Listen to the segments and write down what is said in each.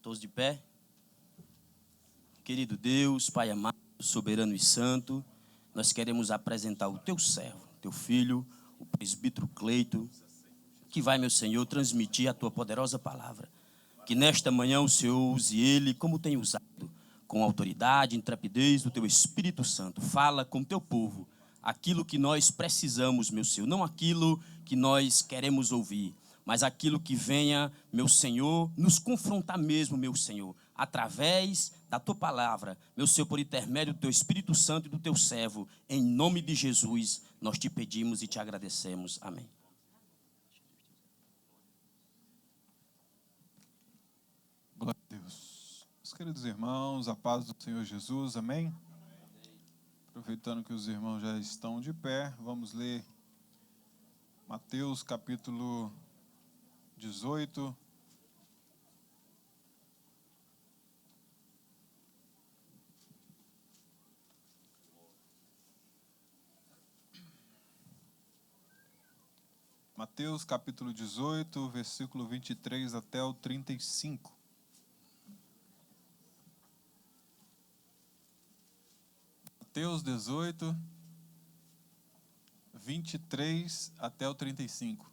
Todos de pé? Querido Deus, Pai amado, soberano e santo, nós queremos apresentar o teu servo, teu filho, o presbítero Cleito, que vai, meu Senhor, transmitir a tua poderosa palavra. Que nesta manhã o Senhor use ele como tem usado, com autoridade, intrepidez do teu Espírito Santo. Fala com o teu povo aquilo que nós precisamos, meu Senhor, não aquilo que nós queremos ouvir, mas aquilo que venha, meu Senhor, nos confrontar mesmo, meu Senhor, através da tua palavra, meu Senhor, por intermédio do teu Espírito Santo e do teu servo, em nome de Jesus, nós te pedimos e te agradecemos. Amém. Glória a Deus. Meus queridos irmãos, a paz do Senhor Jesus, amém? Aproveitando que os irmãos já estão de pé, vamos ler Mateus capítulo 18. Mateus capítulo 18, versículo 23 até o 35. Mateus 18, 23 até o 35.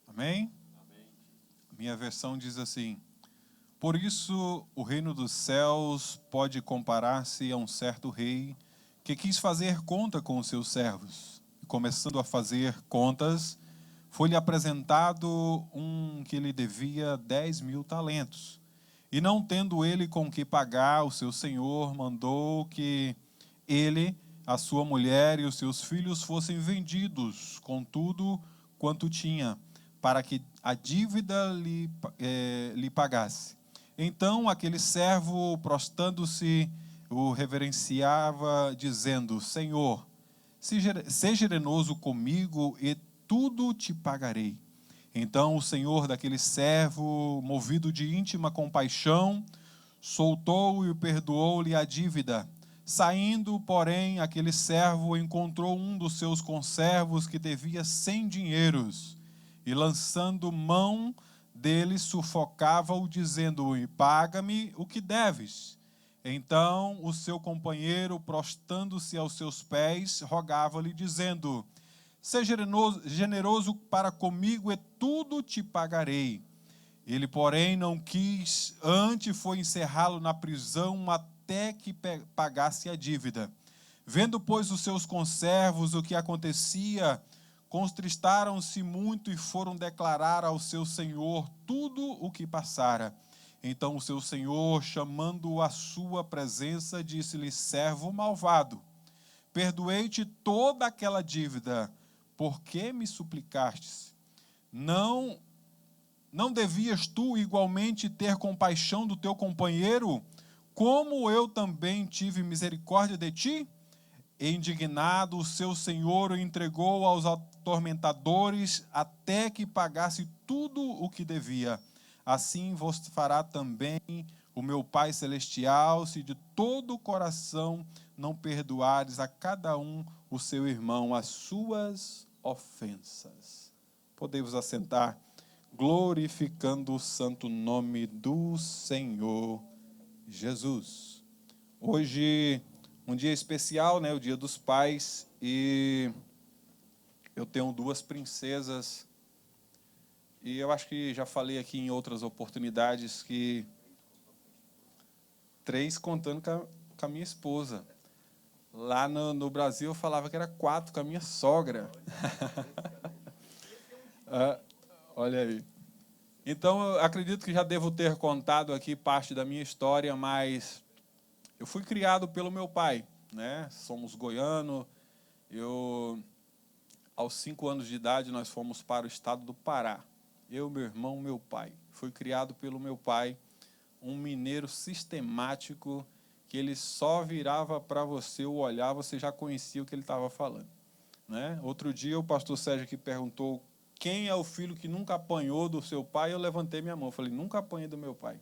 Amém? Amém. Minha versão diz assim: Por isso o reino dos céus pode comparar-se a um certo rei que quis fazer conta com os seus servos. E começando a fazer contas, foi-lhe apresentado um que lhe devia 10.000 talentos. E não tendo ele com que pagar, o seu senhor mandou que ele, a sua mulher e os seus filhos fossem vendidos com tudo quanto tinha, para que a dívida lhe pagasse. Então aquele servo, prostrando-se, o reverenciava, dizendo: Senhor, seja generoso comigo e tudo te pagarei. Então o senhor daquele servo, movido de íntima compaixão, soltou-o e perdoou-lhe a dívida. Saindo, porém, aquele servo encontrou um dos seus conservos que devia 100 dinheiros, e lançando mão dele, sufocava-o, dizendo-lhe: Paga-me o que deves. Então o seu companheiro, prostrando-se aos seus pés, rogava-lhe, dizendo: Seja generoso para comigo e tudo te pagarei. Ele, porém, não quis, antes foi encerrá-lo na prisão até que pagasse a dívida. Vendo, pois, os seus conservos o que acontecia, contristaram-se muito e foram declarar ao seu senhor tudo o que passara. Então o seu senhor, chamando-o à sua presença, disse-lhe: Servo malvado, perdoei-te toda aquela dívida. Por que me suplicastes? Não devias tu igualmente ter compaixão do teu companheiro, como eu também tive misericórdia de ti? E indignado, o seu senhor o entregou aos atormentadores até que pagasse tudo o que devia. Assim vos fará também o meu Pai Celestial, se de todo o coração não perdoares a cada um o seu irmão as suas ofensas. Podemos assentar, glorificando o santo nome do Senhor Jesus. Hoje, um dia especial, né, o Dia dos Pais, e eu tenho 2 princesas, e eu acho que já falei aqui em outras oportunidades que 3 contando com a minha esposa. Lá no Brasil eu falava que era 4 com a minha sogra. Olha aí. Então, eu acredito que já devo ter contado aqui parte da minha história, mas eu fui criado pelo meu pai, né? Somos goianos. Aos 5 anos de idade, nós fomos para o estado do Pará. Eu, meu irmão, meu pai. Fui criado pelo meu pai, um mineiro sistemático, que ele só virava para você o olhar, você já conhecia o que ele estava falando, né? Outro dia, o pastor Sérgio aqui perguntou: quem é o filho que nunca apanhou do seu pai? Eu levantei minha mão, falei: nunca apanhei do meu pai.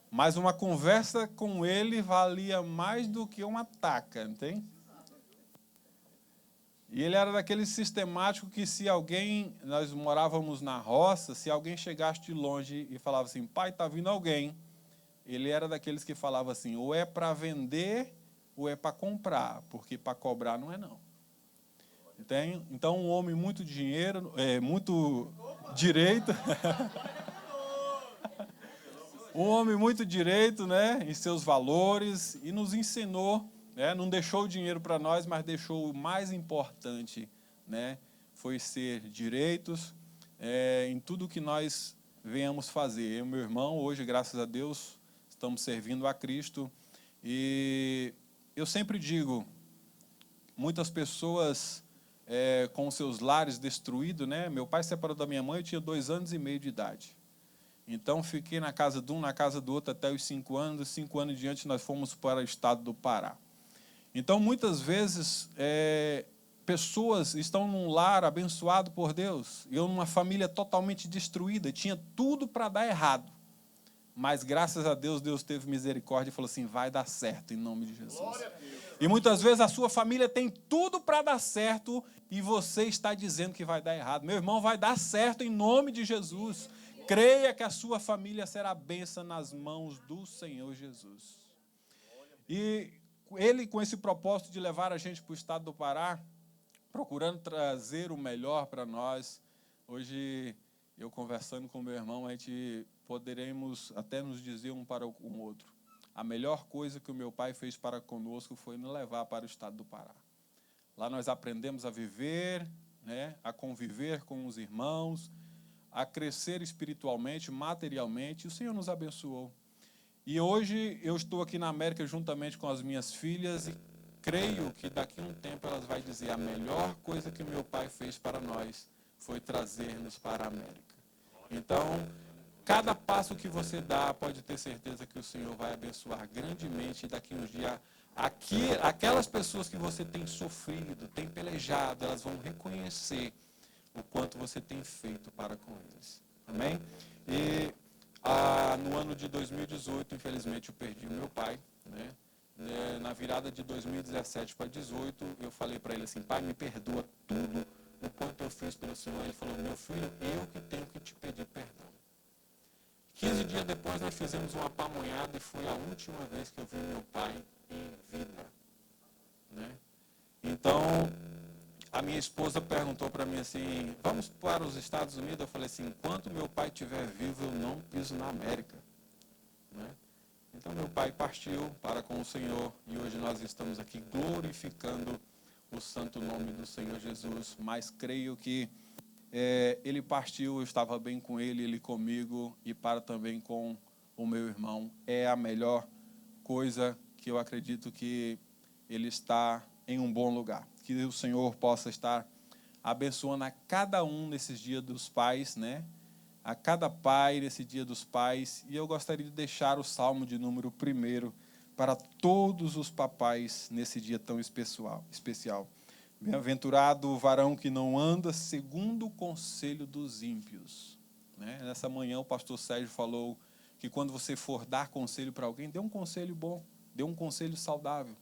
Mas uma conversa com ele valia mais do que uma taca, não tem? E ele era daquele sistemático que se alguém, nós morávamos na roça, se alguém chegasse de longe e falava assim, pai, está vindo alguém, ele era daqueles que falava assim, ou é para vender ou é para comprar, porque para cobrar não é não. Então um homem muito dinheiro, muito direito, um homem muito direito, né, em seus valores, e nos ensinou, né, não deixou o dinheiro para nós, mas deixou o mais importante, né, foi ser direitos em tudo que nós venhamos fazer. Eu e meu irmão, hoje, graças a Deus, estamos servindo a Cristo, e eu sempre digo, muitas pessoas com seus lares destruídos, né, meu pai se separou da minha mãe, eu tinha 2 anos e meio de idade. Então, fiquei na casa de um, na casa do outro, até os 5 anos. 5 anos em diante, nós fomos para o estado do Pará. Então, muitas vezes, pessoas estão num lar abençoado por Deus, e eu numa família totalmente destruída, tinha tudo para dar errado. Mas, graças a Deus, Deus teve misericórdia e falou assim, vai dar certo, em nome de Jesus. E muitas vezes a sua família tem tudo para dar certo, e você está dizendo que vai dar errado. Meu irmão, vai dar certo em nome de Jesus. Creia que a sua família será bênção nas mãos do Senhor Jesus. E ele, com esse propósito de levar a gente para o estado do Pará, procurando trazer o melhor para nós, hoje, eu conversando com meu irmão, a gente poderemos até nos dizer um para o outro. A melhor coisa que o meu pai fez para conosco foi nos levar para o estado do Pará. Lá nós aprendemos a viver, né, a conviver com os irmãos, a crescer espiritualmente, materialmente, e o Senhor nos abençoou. E hoje eu estou aqui na América juntamente com as minhas filhas e creio que daqui a um tempo elas vão dizer a melhor coisa que meu pai fez para nós foi trazer-nos para a América. Então, cada passo que você dá, pode ter certeza que o Senhor vai abençoar grandemente, e daqui a uns dias, aquelas pessoas que você tem sofrido, tem pelejado, elas vão reconhecer o quanto você tem feito para com eles. Amém? E no ano de 2018, infelizmente, eu perdi o meu pai, né? Na virada de 2017 para 2018, eu falei para ele assim, pai, me perdoa tudo o quanto eu fiz pelo Senhor. Ele falou, meu filho, eu que tenho que te pedir perdão. 15 dias depois, nós fizemos uma pamonhada e foi a última vez que eu vi meu pai em vida, né? Então, a minha esposa perguntou para mim assim, vamos para os Estados Unidos? Eu falei assim, enquanto meu pai estiver vivo, eu não piso na América, né? Então, meu pai partiu para com o Senhor e hoje nós estamos aqui glorificando o santo nome do Senhor Jesus, mas creio que ele partiu, eu estava bem com ele comigo e para também com o meu irmão. É a melhor coisa que eu acredito que ele está em um bom lugar. Que o Senhor possa estar abençoando a cada um nesses dias dos pais, né? A cada pai nesse dia dos pais. E eu gostaria de deixar o salmo de número 1 para todos os papais nesse dia tão especial. Bem-aventurado o varão que não anda segundo o conselho dos ímpios, né? Nessa manhã o pastor Sérgio falou que quando você for dar conselho para alguém, dê um conselho bom, dê um conselho saudável.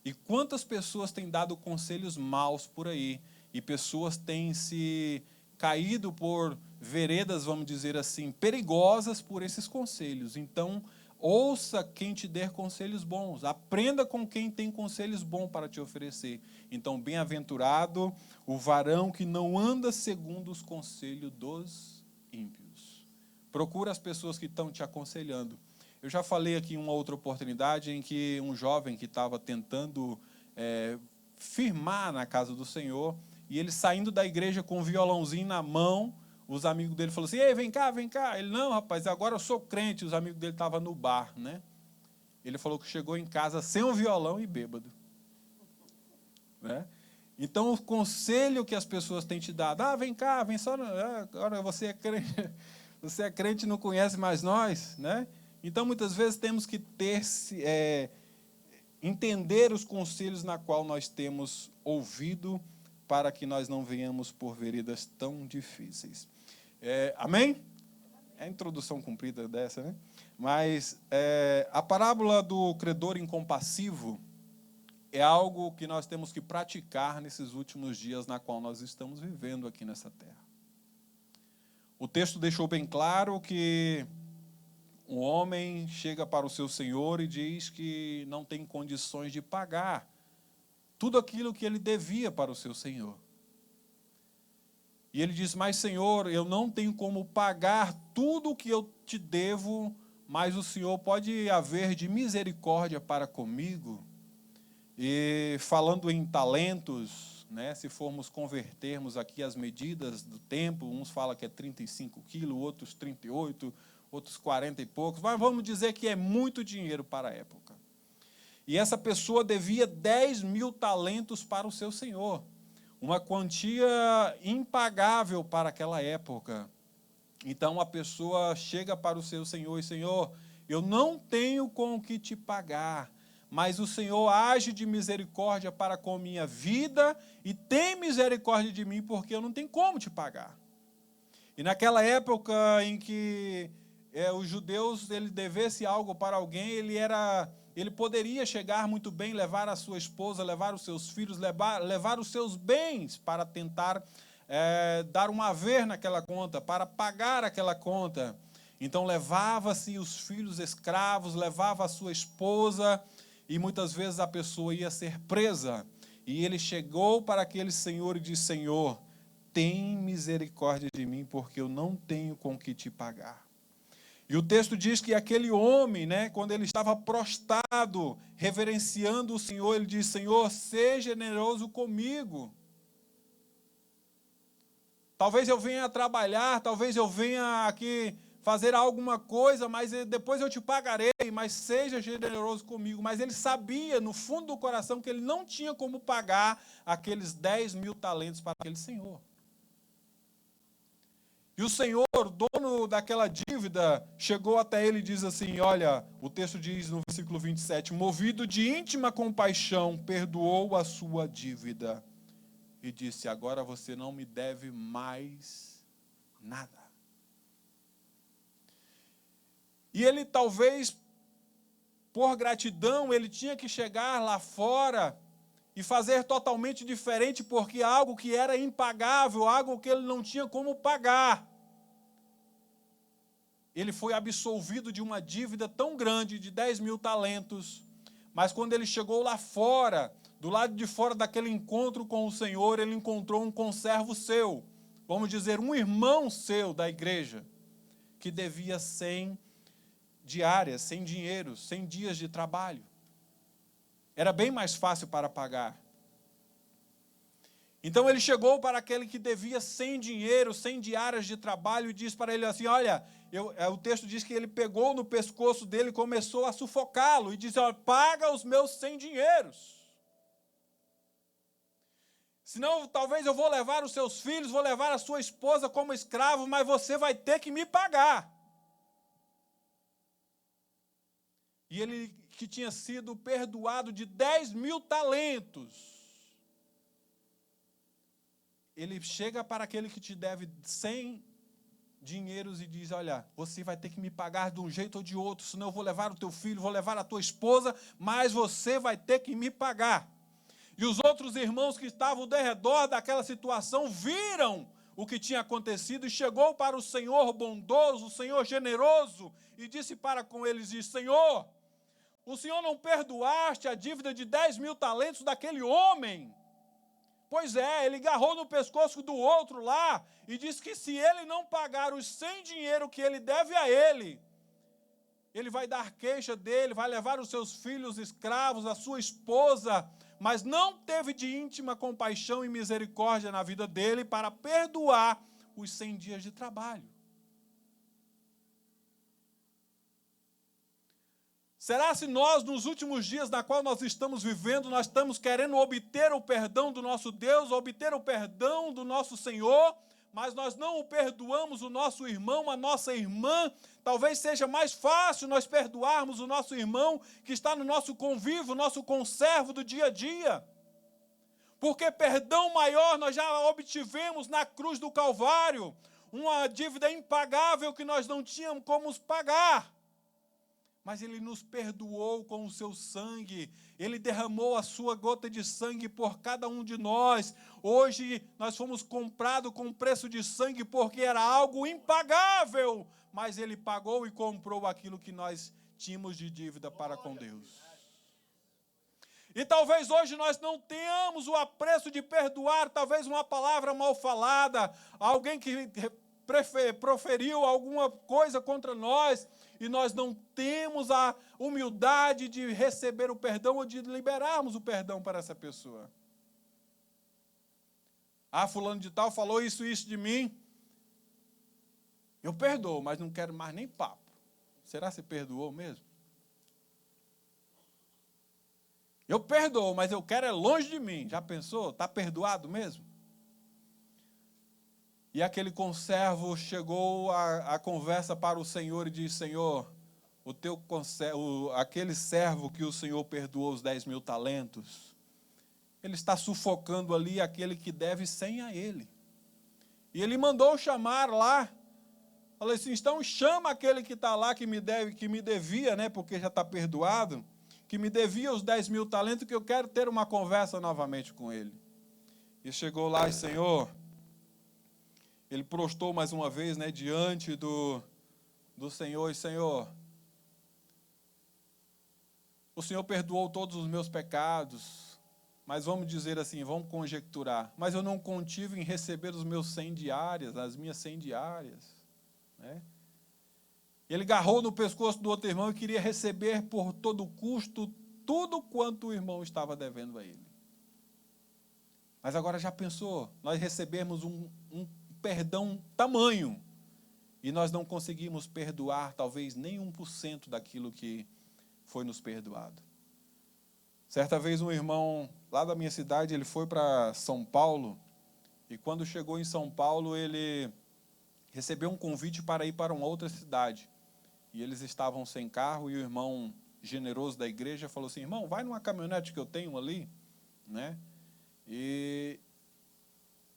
E quantas pessoas têm dado conselhos maus por aí, e pessoas têm se caído por veredas, vamos dizer assim, perigosas por esses conselhos. Então, ouça quem te der conselhos bons, aprenda com quem tem conselhos bons para te oferecer. Então, bem-aventurado o varão que não anda segundo os conselhos dos ímpios. Procura as pessoas que estão te aconselhando. Eu já falei aqui em uma outra oportunidade em que um jovem que estava tentando firmar na casa do Senhor, e ele saindo da igreja com um violãozinho na mão, os amigos dele falaram assim, ei, vem cá, vem cá. Ele, não, rapaz, agora eu sou crente. Os amigos dele estavam no bar, né? Ele falou que chegou em casa sem um violão e bêbado, né? Então, o conselho que as pessoas têm te dado, vem cá, vem só, agora você é crente e não conhece mais nós, né? Então, muitas vezes, temos que entender os conselhos na qual nós temos ouvido, para que nós não venhamos por veredas tão difíceis. Amém? É a introdução comprida dessa, né? Mas a parábola do credor incompassivo, é algo que nós temos que praticar nesses últimos dias na qual nós estamos vivendo aqui nessa terra. O texto deixou bem claro que um homem chega para o seu senhor e diz que não tem condições de pagar tudo aquilo que ele devia para o seu senhor. E ele diz, mas senhor, eu não tenho como pagar tudo o que eu te devo, mas o senhor pode haver de misericórdia para comigo? E falando em talentos, né, se formos convertermos aqui as medidas do tempo, uns falam que é 35 quilos, outros 38, outros 40 e poucos, mas vamos dizer que é muito dinheiro para a época. E essa pessoa devia 10.000 talentos para o seu senhor, uma quantia impagável para aquela época. Então a pessoa chega para o seu senhor e, senhor, eu não tenho com o que te pagar, mas o Senhor age de misericórdia para com minha vida e tem misericórdia de mim porque eu não tenho como te pagar. E naquela época em que os judeus ele devesse algo para alguém, ele poderia chegar muito bem, levar a sua esposa, levar os seus filhos, levar os seus bens para tentar dar um haver naquela conta, para pagar aquela conta. Então levava-se os filhos escravos, levava a sua esposa, e muitas vezes a pessoa ia ser presa. E ele chegou para aquele senhor e disse, Senhor, tem misericórdia de mim, porque eu não tenho com que te pagar. E o texto diz que aquele homem, né, quando ele estava prostrado, reverenciando o Senhor, ele disse, Senhor, seja generoso comigo. Talvez eu venha trabalhar, talvez eu venha aqui fazer alguma coisa, mas depois eu te pagarei, mas seja generoso comigo. Mas ele sabia, no fundo do coração, que ele não tinha como pagar aqueles 10.000 talentos para aquele senhor. E o senhor, dono daquela dívida, chegou até ele e diz assim, olha, o texto diz no versículo 27, movido de íntima compaixão, perdoou a sua dívida e disse, agora você não me deve mais nada. E ele talvez, por gratidão, ele tinha que chegar lá fora e fazer totalmente diferente, porque algo que era impagável, algo que ele não tinha como pagar. Ele foi absolvido de uma dívida tão grande, de 10.000 talentos, mas quando ele chegou lá fora, do lado de fora daquele encontro com o Senhor, ele encontrou um conservo seu, vamos dizer, um irmão seu da igreja, que devia 100 diárias, 100 dinheiro, 100 dias de trabalho. Era bem mais fácil para pagar. Então ele chegou para aquele que devia 100 dinheiro, 100 diárias de trabalho e disse para ele assim, olha, o texto diz que ele pegou no pescoço dele e começou a sufocá-lo e disse, olha, paga os meus 100 dinheiros. Senão talvez eu vou levar os seus filhos, vou levar a sua esposa como escravo, mas você vai ter que me pagar. E ele que tinha sido perdoado de 10.000 talentos, ele chega para aquele que te deve 100 dinheiros e diz, olha, você vai ter que me pagar de um jeito ou de outro, senão eu vou levar o teu filho, vou levar a tua esposa, mas você vai ter que me pagar. E os outros irmãos que estavam ao redor daquela situação viram o que tinha acontecido e chegou para o Senhor bondoso, o Senhor generoso, e disse para com eles, disse, Senhor, o Senhor não perdoaste a dívida de 10.000 talentos daquele homem? Pois é, ele agarrou no pescoço do outro lá e disse que se ele não pagar os 100 dinheiro que ele deve a ele vai dar queixa dele, vai levar os seus filhos escravos, a sua esposa, mas não teve de íntima compaixão e misericórdia na vida dele para perdoar os 100 dias de trabalho. Será se nós, nos últimos dias na qual nós estamos vivendo, nós estamos querendo obter o perdão do nosso Deus, obter o perdão do nosso Senhor, mas nós não o perdoamos o nosso irmão, a nossa irmã? Talvez seja mais fácil nós perdoarmos o nosso irmão que está no nosso convívio, nosso conservo do dia a dia. Porque perdão maior nós já obtivemos na cruz do Calvário, uma dívida impagável que nós não tínhamos como pagar. mas Ele nos perdoou com o seu sangue. Ele derramou a sua gota de sangue por cada um de nós. Hoje nós fomos comprados com preço de sangue porque era algo impagável, mas Ele pagou e comprou aquilo que nós tínhamos de dívida para com Deus. E talvez hoje nós não tenhamos o apreço de perdoar, talvez uma palavra mal falada, alguém que proferiu alguma coisa contra nós, e nós não temos a humildade de receber o perdão ou de liberarmos o perdão para essa pessoa. Ah, fulano de tal falou isso de mim. Eu perdoo, mas não quero mais nem papo. Será que você perdoou mesmo? Eu perdoo, mas eu quero é longe de mim. Já pensou? Está perdoado mesmo? E aquele conservo chegou a conversa para o Senhor e disse: Senhor, aquele servo que o Senhor perdoou os 10.000 talentos, ele está sufocando ali aquele que deve 100 a ele. E ele mandou chamar lá. Falei assim: então chama aquele que está lá, que me devia, né, porque já está perdoado, que me devia os 10.000 talentos, que eu quero ter uma conversa novamente com ele. E chegou lá e: Senhor, ele prostou mais uma vez, né, diante do Senhor, e: Senhor, o Senhor perdoou todos os meus pecados, mas vamos dizer assim, vamos conjecturar, mas eu não contive em receber os meus 100 diárias, as minhas 100 diárias. Né? Ele agarrou no pescoço do outro irmão e queria receber por todo custo tudo quanto o irmão estava devendo a ele. Mas agora já pensou, nós recebemos um perdão tamanho, e nós não conseguimos perdoar talvez nem 1% daquilo que foi nos perdoado. Certa vez um irmão lá da minha cidade, ele foi para São Paulo, e quando chegou em São Paulo, ele recebeu um convite para ir para uma outra cidade. E eles estavam sem carro, e o irmão generoso da igreja falou assim: irmão, vai numa caminhonete que eu tenho ali, né? E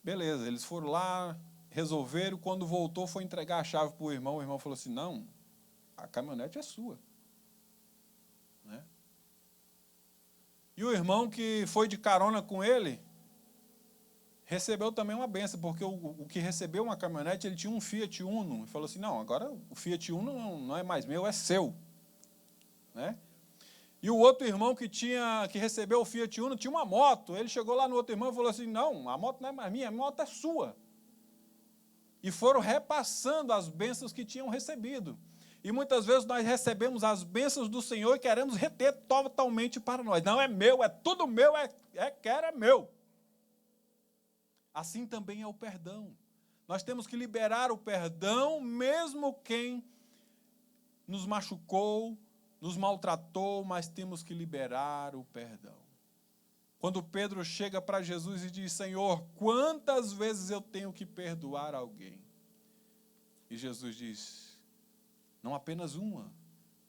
beleza, eles foram lá, resolveram. Quando voltou, foi entregar a chave para o irmão falou assim: não, a caminhonete é sua. Né? E o irmão que foi de carona com ele recebeu também uma benção, porque o que recebeu uma caminhonete, ele tinha um Fiat Uno, e falou assim: não, agora o Fiat Uno não é mais meu, é seu. Né? E o outro irmão que recebeu o Fiat Uno tinha uma moto. Ele chegou lá no outro irmão e falou assim: não, a moto não é mais minha, a moto é sua. E foram repassando as bênçãos que tinham recebido. E muitas vezes nós recebemos as bênçãos do Senhor e queremos reter totalmente para nós. Não, é meu, é tudo meu, é meu. Assim também é o perdão. Nós temos que liberar o perdão, mesmo quem nos machucou, nos maltratou, mas temos que liberar o perdão. Quando Pedro chega para Jesus e diz: Senhor, quantas vezes eu tenho que perdoar alguém? E Jesus diz: não apenas uma,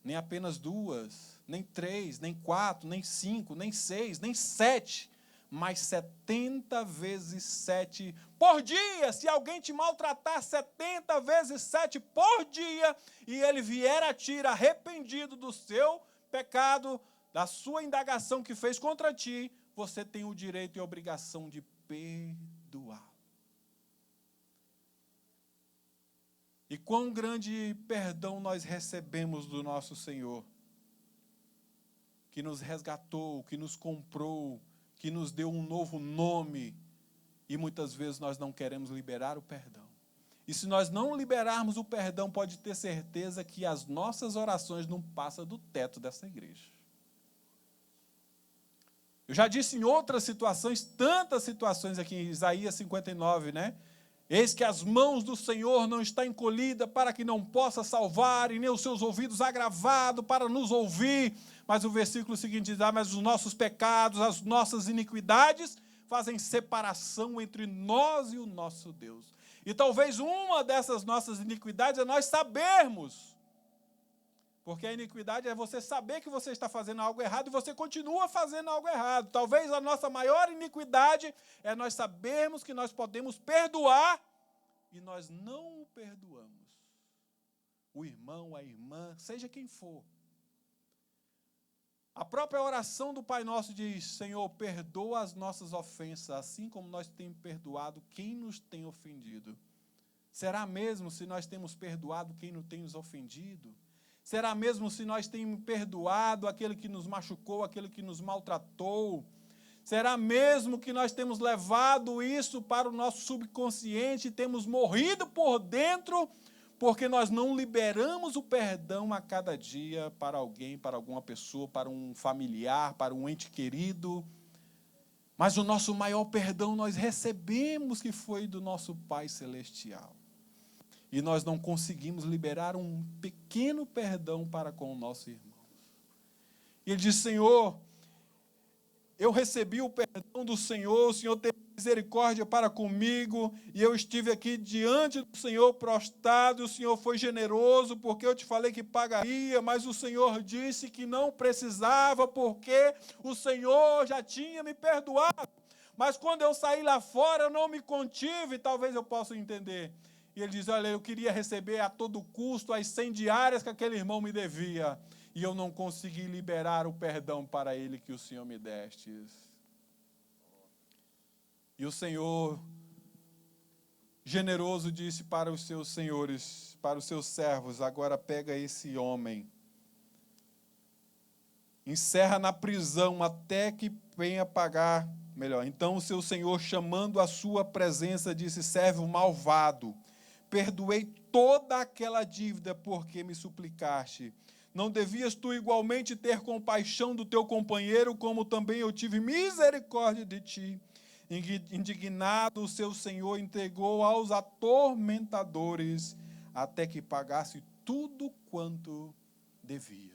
nem apenas duas, nem 3, nem 4, nem 5, nem 6, nem 7, mas 70 vezes 7 por dia. Se alguém te maltratar 70 vezes 7 por dia, e ele vier a ti arrependido do seu pecado, da sua indagação que fez contra ti, você tem o direito e a obrigação de perdoar. E quão grande perdão nós recebemos do nosso Senhor, que nos resgatou, que nos comprou, que nos deu um novo nome, e muitas vezes nós não queremos liberar o perdão. E se nós não liberarmos o perdão, pode ter certeza que as nossas orações não passam do teto dessa igreja. Eu já disse em outras situações, tantas situações aqui em Isaías 59, né? Eis que as mãos do Senhor não estão encolhidas para que não possa salvar, e nem os seus ouvidos agravados para nos ouvir. Mas o versículo seguinte diz: mas os nossos pecados, as nossas iniquidades fazem separação entre nós e o nosso Deus. E talvez uma dessas nossas iniquidades é nós sabermos. Porque a iniquidade é você saber que você está fazendo algo errado e você continua fazendo algo errado. Talvez a nossa maior iniquidade é nós sabermos que nós podemos perdoar e nós não o perdoamos. O irmão, a irmã, seja quem for. A própria oração do Pai Nosso diz: Senhor, perdoa as nossas ofensas, assim como nós temos perdoado quem nos tem ofendido. Será mesmo se nós temos perdoado quem nos tem nos ofendido? Será mesmo se nós temos perdoado aquele que nos machucou, aquele que nos maltratou? Será mesmo que nós temos levado isso para o nosso subconsciente e temos morrido por dentro porque nós não liberamos o perdão a cada dia para alguém, para alguma pessoa, para um familiar, para um ente querido? Mas o nosso maior perdão nós recebemos, que foi do nosso Pai Celestial. E nós não conseguimos liberar um pequeno perdão para com o nosso irmão. E ele diz: Senhor, eu recebi o perdão do Senhor, o Senhor teve misericórdia para comigo, e eu estive aqui diante do Senhor prostrado, e o Senhor foi generoso, porque eu te falei que pagaria, mas o Senhor disse que não precisava, porque o Senhor já tinha me perdoado. Mas quando eu saí lá fora, eu não me contive, talvez eu possa entender. E ele diz: olha, eu queria receber a todo custo as 100 diárias que aquele irmão me devia, e eu não consegui liberar o perdão para ele que o Senhor me deste. E o Senhor, generoso, disse para os seus senhores, para os seus servos: agora pega esse homem, encerra na prisão até que venha pagar melhor. Então o seu senhor, chamando a sua presença, disse: servo malvado, perdoei toda aquela dívida porque me suplicaste. Não devias tu igualmente ter compaixão do teu companheiro, como também eu tive misericórdia de ti? Indignado, o seu senhor entregou aos atormentadores até que pagasse tudo quanto devia.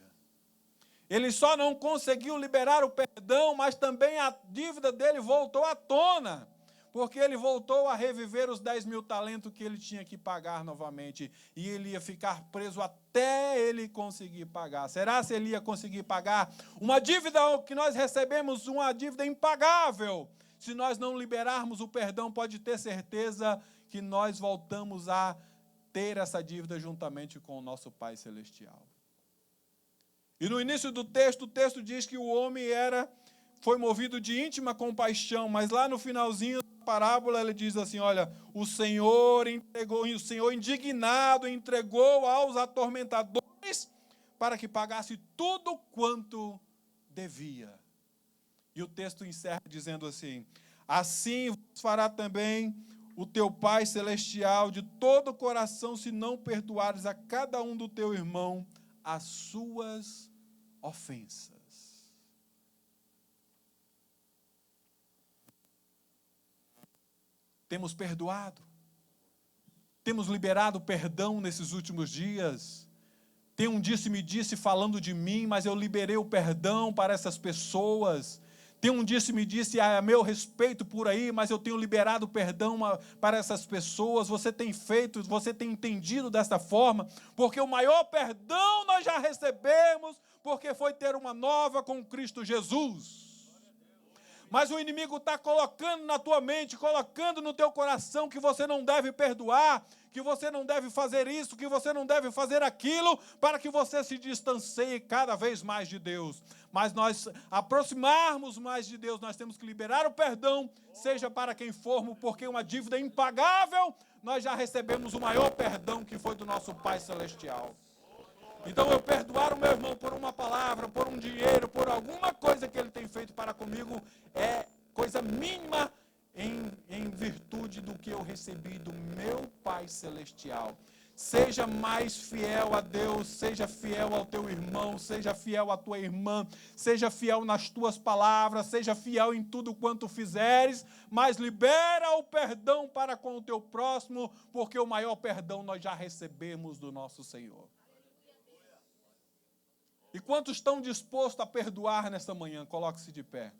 Ele só não conseguiu liberar o perdão, mas também a dívida dele voltou à tona, porque ele voltou a reviver os 10.000 talentos que ele tinha que pagar novamente, e ele ia ficar preso até ele conseguir pagar. Será se ele ia conseguir pagar uma dívida que nós recebemos, uma dívida impagável? Se nós não liberarmos o perdão, pode ter certeza que nós voltamos a ter essa dívida juntamente com o nosso Pai Celestial. E no início do texto, o texto diz que o homem foi movido de íntima compaixão, mas lá no finalzinho da parábola ele diz assim: olha, o Senhor indignado entregou aos atormentadores para que pagasse tudo quanto devia. E o texto encerra dizendo assim: assim fará também o teu Pai Celestial de todo o coração, se não perdoares a cada um do teu irmão as suas ofensas. Temos perdoado? Temos liberado perdão nesses últimos dias? Tem um disse-me-disse falando de mim, mas eu liberei o perdão para essas pessoas. Tem um disse-me-disse a meu respeito por aí, mas eu tenho liberado perdão para essas pessoas. Você tem feito, você tem entendido dessa forma, porque o maior perdão nós já recebemos, porque foi ter uma nova com Cristo Jesus. Mas o inimigo está colocando na tua mente, colocando no teu coração que você não deve perdoar, que você não deve fazer isso, que você não deve fazer aquilo, para que você se distancie cada vez mais de Deus. Mas nós aproximarmos mais de Deus, nós temos que liberar o perdão, seja para quem formos, porque uma dívida impagável, nós já recebemos o maior perdão que foi do nosso Pai Celestial. Então eu perdoar o meu irmão por uma palavra, por um dinheiro, por alguma coisa que ele tem feito para comigo, é coisa mínima em virtude do que eu recebi do meu Pai Celestial. Seja mais fiel a Deus, seja fiel ao teu irmão, seja fiel à tua irmã, seja fiel nas tuas palavras, seja fiel em tudo quanto fizeres, mas libera o perdão para com o teu próximo, porque o maior perdão nós já recebemos do nosso Senhor. E quantos estão dispostos a perdoar nesta manhã? Coloque-se de pé.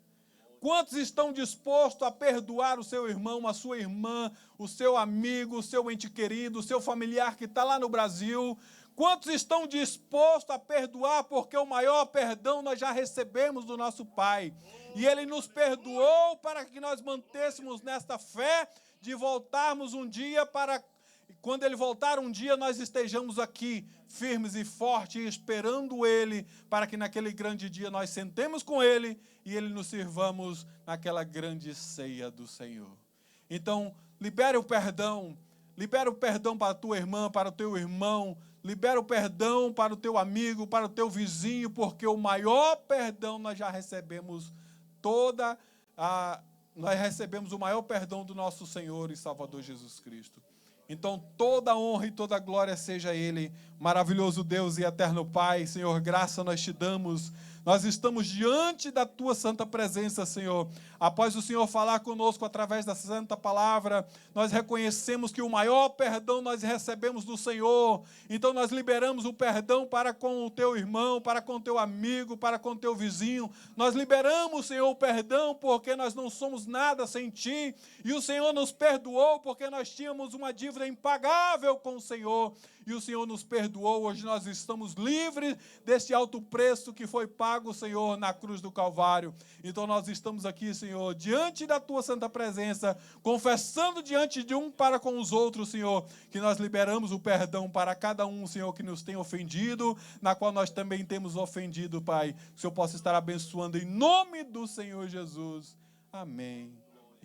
Quantos estão dispostos a perdoar o seu irmão, a sua irmã, o seu amigo, o seu ente querido, o seu familiar que está lá no Brasil? Quantos estão dispostos a perdoar, porque o maior perdão nós já recebemos do nosso Pai. E Ele nos perdoou para que nós mantêssemos nesta fé de voltarmos um dia para quando Ele voltar um dia, nós estejamos aqui, firmes e fortes, esperando Ele, para que naquele grande dia nós sentemos com Ele e Ele nos sirvamos naquela grande ceia do Senhor. Então, libere o perdão para a tua irmã, para o teu irmão, libera o perdão para o teu amigo, para o teu vizinho, porque o maior perdão nós já recebemos nós recebemos o maior perdão do nosso Senhor e Salvador Jesus Cristo. Então, toda honra e toda glória seja a Ele, maravilhoso Deus e eterno Pai. Senhor, graça nós te damos. Nós estamos diante da Tua santa presença, Senhor. Após o Senhor falar conosco através da santa palavra, nós reconhecemos que o maior perdão nós recebemos do Senhor. Então, nós liberamos o perdão para com o Teu irmão, para com o Teu amigo, para com o Teu vizinho. Nós liberamos, Senhor, o perdão porque nós não somos nada sem Ti. E o Senhor nos perdoou porque nós tínhamos uma dívida impagável com o Senhor. E o Senhor nos perdoou. Hoje nós estamos livres desse alto preço que foi pago, Senhor, na cruz do Calvário. Então nós estamos aqui, Senhor, diante da Tua santa presença, confessando diante de um para com os outros, Senhor, que nós liberamos o perdão para cada um, Senhor, que nos tem ofendido, na qual nós também temos ofendido, Pai. Que o Senhor possa estar abençoando em nome do Senhor Jesus. Amém.